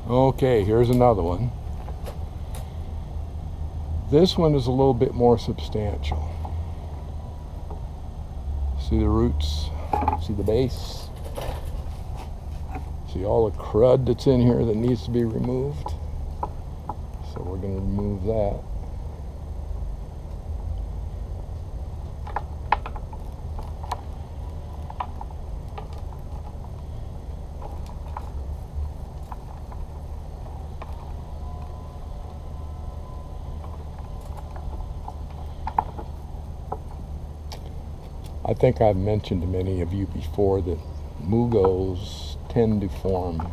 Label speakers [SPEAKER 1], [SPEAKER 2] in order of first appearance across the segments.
[SPEAKER 1] Okay, here's another one. This one is a little bit more substantial. See the roots? See the base? See all the crud that's in here that needs to be removed? So we're going to remove that. I think I've mentioned to many of you before that Mugos tend to form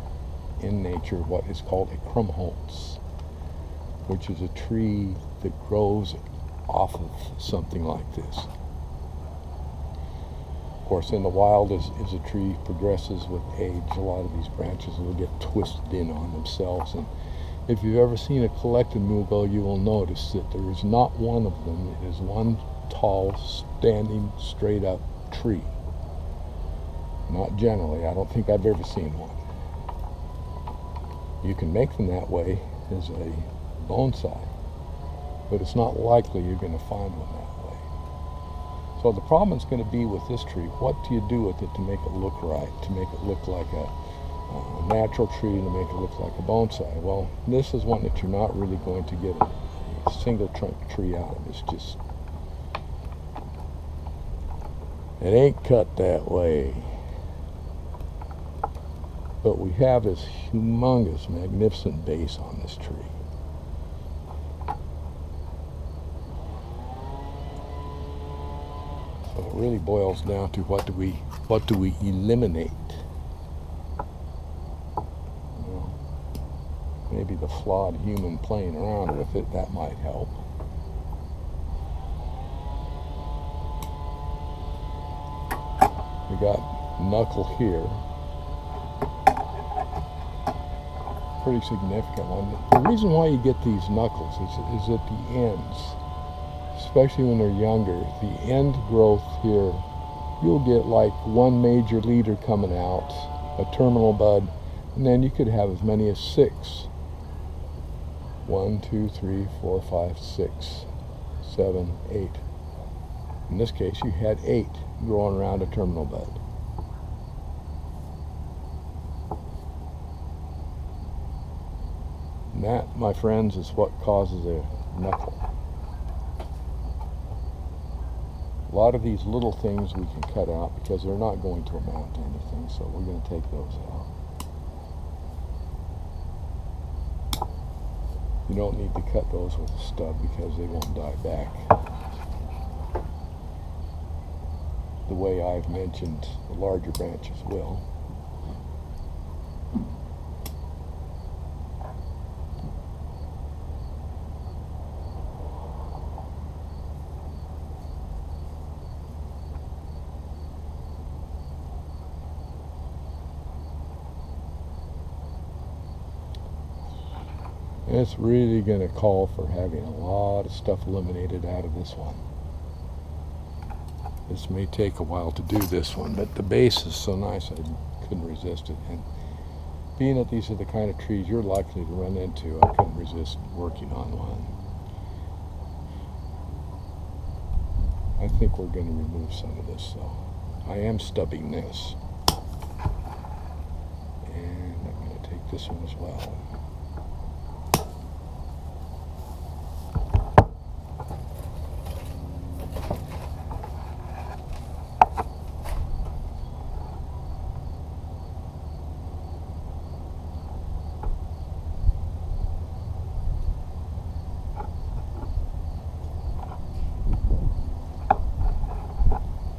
[SPEAKER 1] in nature what is called a Krummholz, which is a tree that grows off of something like this. Of course, in the wild, as a tree progresses with age, a lot of these branches will get twisted in on themselves. And if you've ever seen a collected Mugo, you will notice that there is not one of them. It is one tall, standing, straight up tree. Not generally. I don't think I've ever seen one. You can make them that way as a bonsai, but it's not likely you're going to find one that way. So the problem is going to be with this tree, what do you do with it to make it look right, to make it look like a natural tree, to make it look like a bonsai? Well, this is one that you're not really going to get a single trunk tree out of. It's just, it ain't cut that way. But we have this humongous, magnificent base on this tree. So it really boils down to what do we eliminate? Well, maybe the flawed human playing around with it, that might help. We got knuckle here. Pretty significant one. The reason why you get these knuckles is at the ends, especially when they're younger, the end growth here, you'll get like one major leader coming out, a terminal bud, and then you could have as many as 6. 1, 2, 3, 4, 5, 6, 7, 8. In this case, you had 8 growing around a terminal bud. And that, my friends, is what causes a knuckle. A lot of these little things we can cut out because they're not going to amount to anything, so we're going to take those out. You don't need to cut those with a stub because they won't die back. The way I've mentioned, the larger branches will. It's really going to call for having a lot of stuff eliminated out of this one. This may take a while to do this one, but the base is so nice I couldn't resist it. And being that these are the kind of trees you're likely to run into, I couldn't resist working on one. I think we're going to remove some of this, so I am stubbing this. And I'm going to take this one as well.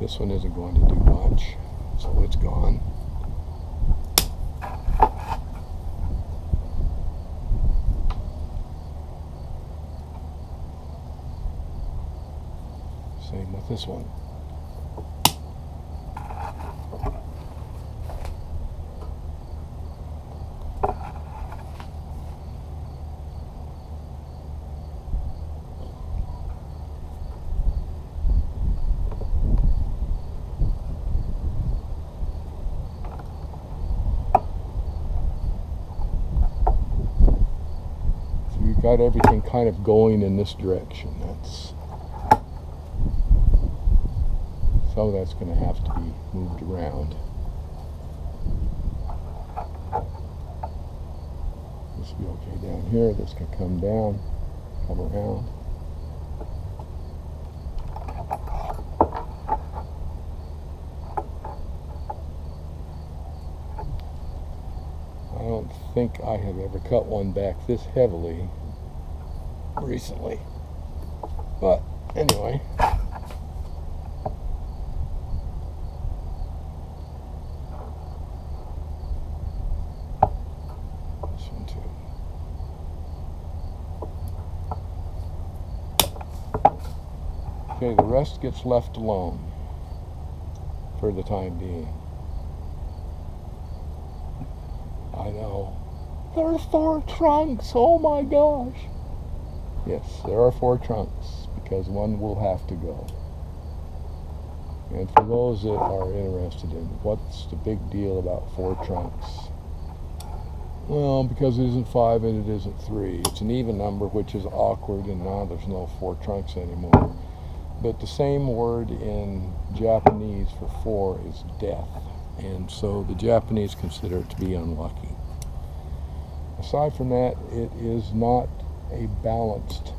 [SPEAKER 1] This one isn't going to do much, so it's gone. Same with this one. we've got everything kind of going in this direction. Some of that's going to have to be moved around. This will be okay down here. This can come down, come around. I don't think I have ever cut one back this heavily recently. But anyway. This one too. Okay, the rest gets left alone for the time being. I know. There are 4 trunks, oh my gosh. Yes, there are 4 trunks, because one will have to go. And for those that are interested in what's the big deal about 4 trunks, well, because it isn't 5 and it isn't 3. It's an even number, which is awkward, and now there's no 4 trunks anymore. But the same word in Japanese for 4 is death. And so the Japanese consider it to be unlucky. Aside from that, it is not a balanced,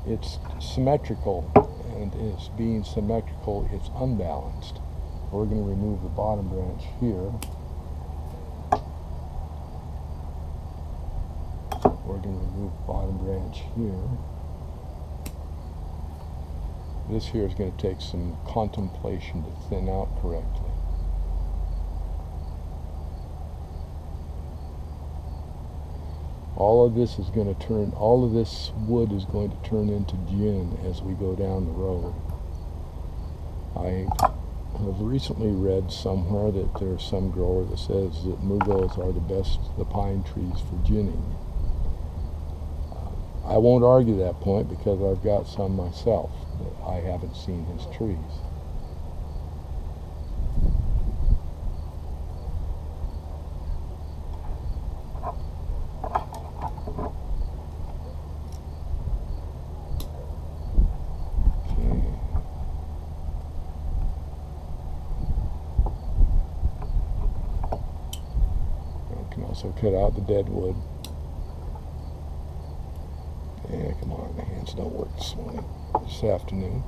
[SPEAKER 1] it's symmetrical, and it's being symmetrical, it's unbalanced. We're going to remove the bottom branch here. We're going to remove the bottom branch here. This here is going to take some contemplation to thin out correctly. All of this is going to turn, all of this wood is going to turn into gin as we go down the road. I have recently read somewhere that there's some grower that says that Mugos are the pine trees for ginning. I won't argue that point because I've got some myself, but I haven't seen his trees. Also cut out the dead wood. Yeah, come on, my hands don't work this afternoon.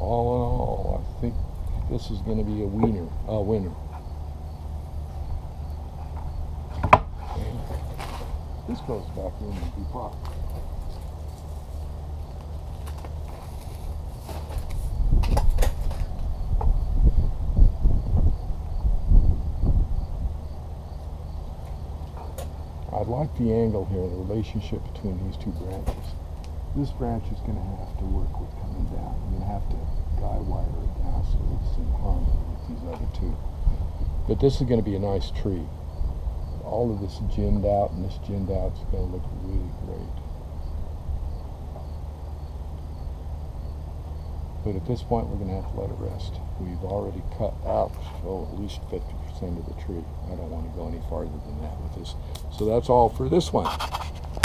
[SPEAKER 1] All in all, I think this is going to be a winner. And this goes back in the pot. I like the angle here, the relationship between these 2 branches. This branch is going to have to work with coming down. I'm going to have to guy wire it down so it's in harmony with these other 2. But this is going to be a nice tree. All of this ginned out, and this ginned out is going to look really great. But at this point, we're going to have to let it rest. We've already cut out, at least 50% of the tree. I don't want to go any farther than that with this. So that's all for this one.